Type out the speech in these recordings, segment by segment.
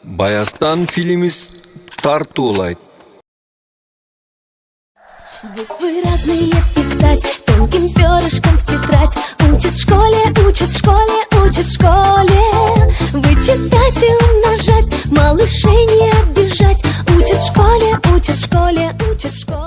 Баястан фильмис тартуулайт. Буквы разные писать тонким перышком в тетрадь. Учат в школе, учат в школе, учат в школе. Вычитать и умножать, малышей не обижать. Учат в школе, учат в школе, учат в школе.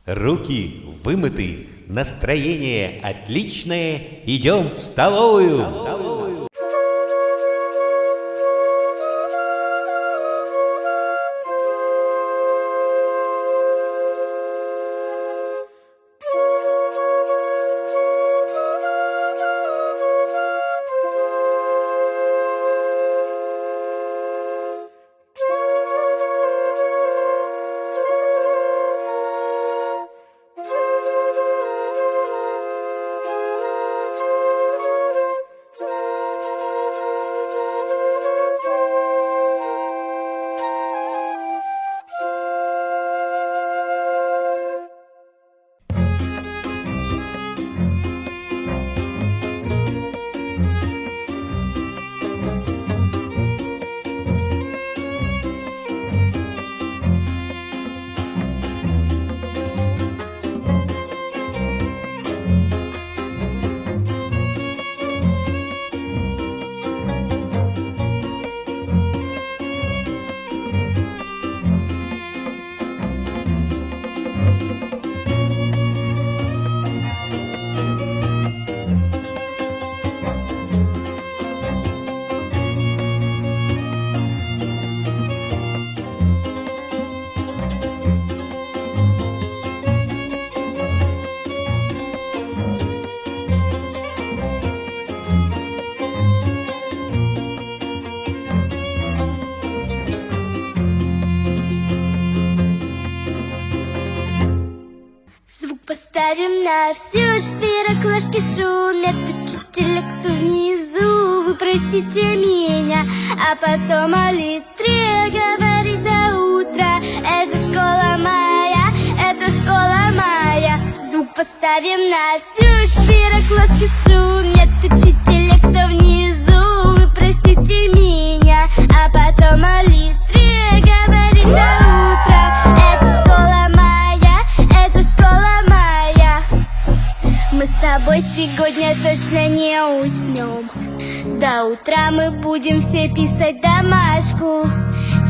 Руки вымыты, настроение отличное, идем в столовую. Поставим на всю четвероклашки шумят. Учителя, кто внизу, вы простите меня. А потом о литре говорит до утра. Это школа моя, это школа моя. Звук поставим на всю четвероклашки шумят. Учителя, кто внизу, вы простите меня. А потом о литре говорит до утра. Это школа моя, это школа моя. Мы с тобой сегодня точно не уснем. До утра мы будем все писать домашку.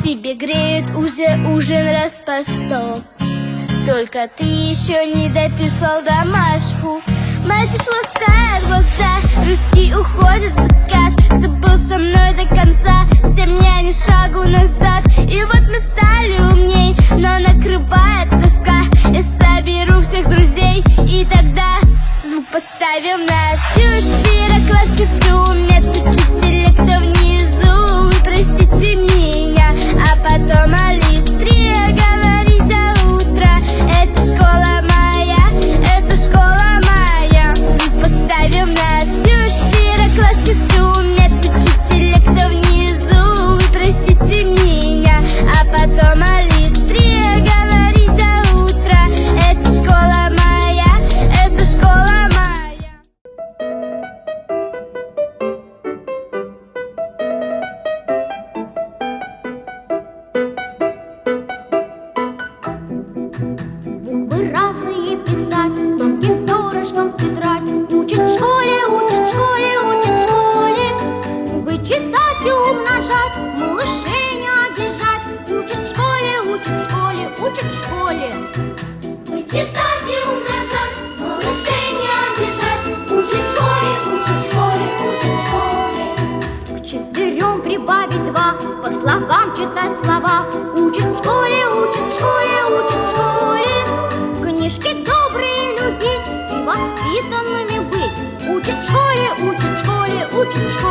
Тебе греют уже ужин распостом. Только ты еще не дописал домашку. Мать ушла в глаза, русский уходит в закат. Кто был слогам читать слова. Учат в школе, учат в школе, учат в школе. Книжки добрые любить и воспитанными быть. Учат в школе, учат в школе, учат в школе.